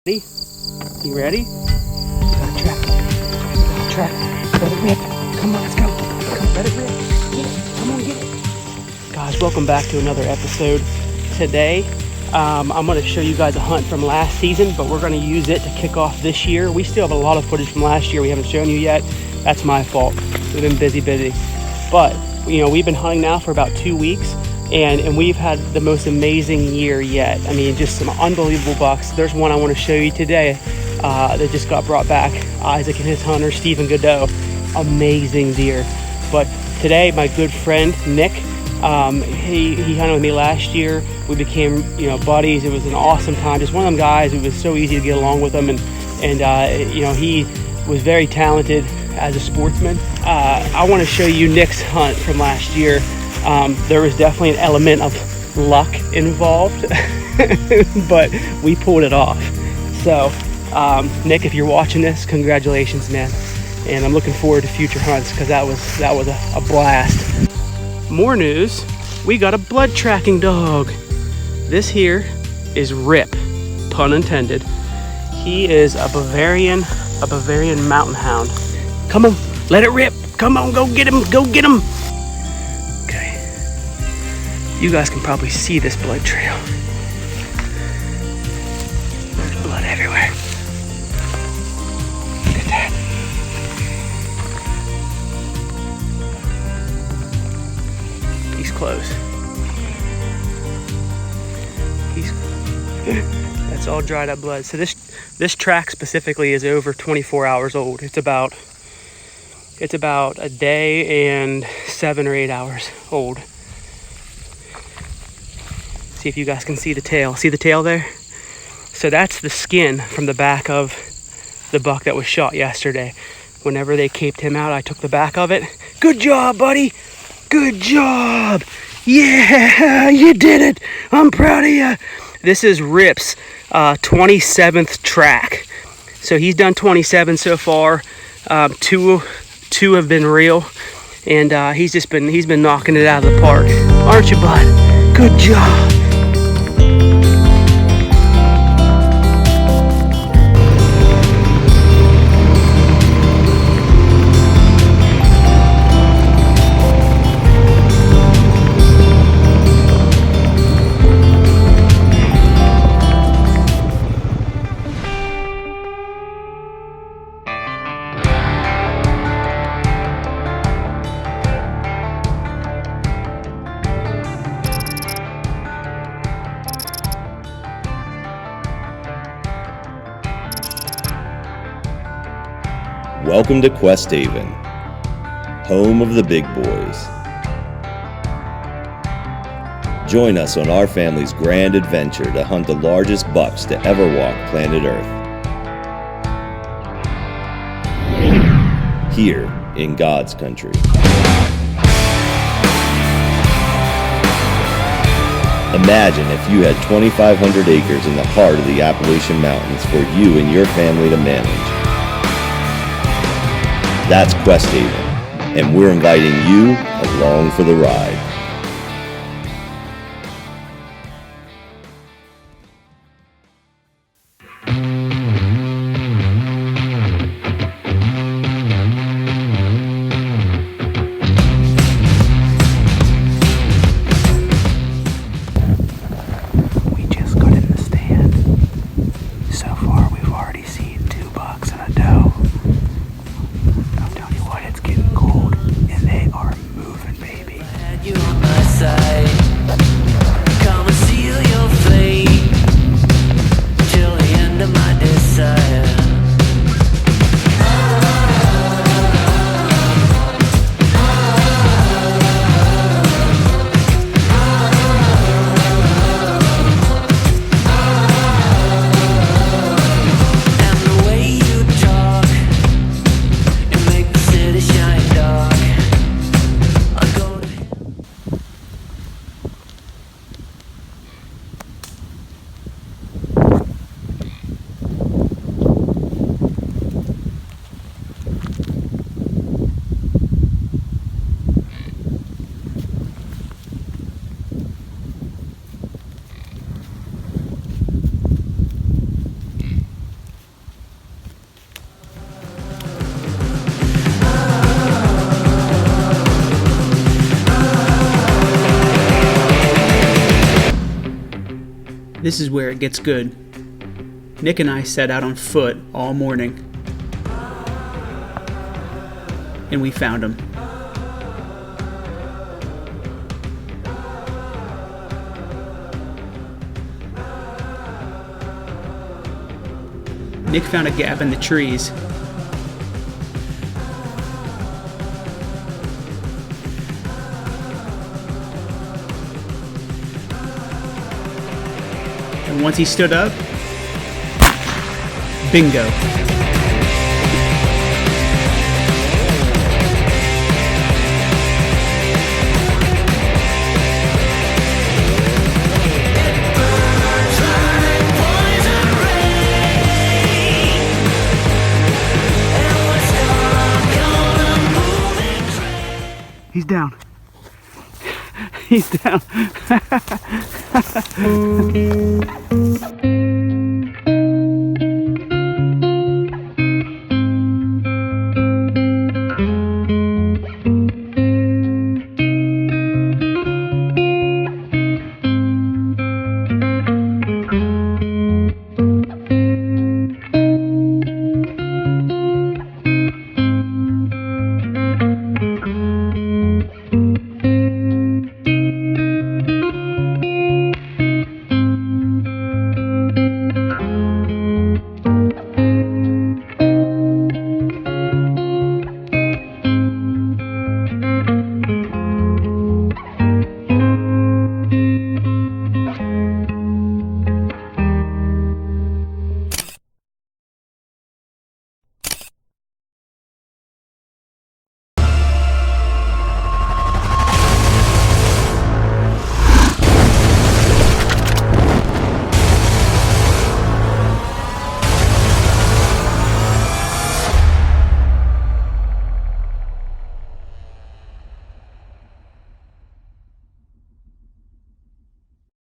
Ready? You ready? You gotta track it. You gotta track it. Let it rip. Come on, let's go. Come, let it rip. Get it. Come on, get it. Guys, welcome back to another episode. Today, I'm going to show you guys a hunt from last season, but we're going to use it to kick off this year. We still have a lot of footage from last year we haven't shown you yet. That's my fault. We've been busy. But, you know, we've been hunting now for about 2 weeks. And we've had the most amazing year yet. I mean, just some unbelievable bucks. There's one I want to show you today that just got brought back. Isaac and his hunter, Stephen Godot. Amazing deer. But today, my good friend, Nick, he hunted with me last year. We became, buddies. It was an awesome time. Just one of them guys. It was so easy to get along with him. And he was very talented as a sportsman. I want to show you Nick's hunt from last year. There was definitely an element of luck involved, but we pulled it off. So, Nick, if you're watching this, congratulations, man. And I'm looking forward to future hunts because that was a blast. More news, we got a blood tracking dog. This here is Rip, pun intended. He is a Bavarian Mountain Hound. Come on, let it rip. Come on, go get him, go get him. You guys can probably see this blood trail. There's blood everywhere. Look at that. He's close. That's all dried up blood. So this track specifically is over 24 hours old. It's about a day and 7 or 8 hours old. See if you guys can see the tail. See the tail there? So that's the skin from the back of the buck that was shot yesterday. Whenever they caped him out, I took the back of it. Good job, buddy. Good job. Yeah, you did it. I'm proud of you. This is Rip's 27th track. So he's done 27 so far. Two have been real. And he's been knocking it out of the park. Aren't you, bud? Good job. Welcome to Quest Haven, home of the big boys. Join us on our family's grand adventure to hunt the largest bucks to ever walk planet Earth. Here in God's country. Imagine if you had 2,500 acres in the heart of the Appalachian Mountains for you and your family to manage. That's Quest Haven, and we're inviting you along for the ride. We just got in the stand. So far, we've already seen 2 bucks and a doe. I'm telling you what, it's getting cold, and they are moving, baby. this is where it gets good. Nick and I set out on foot all morning, and we found him. Nick found a gap in the trees. And once he stood up, bingo. He's down. He's down.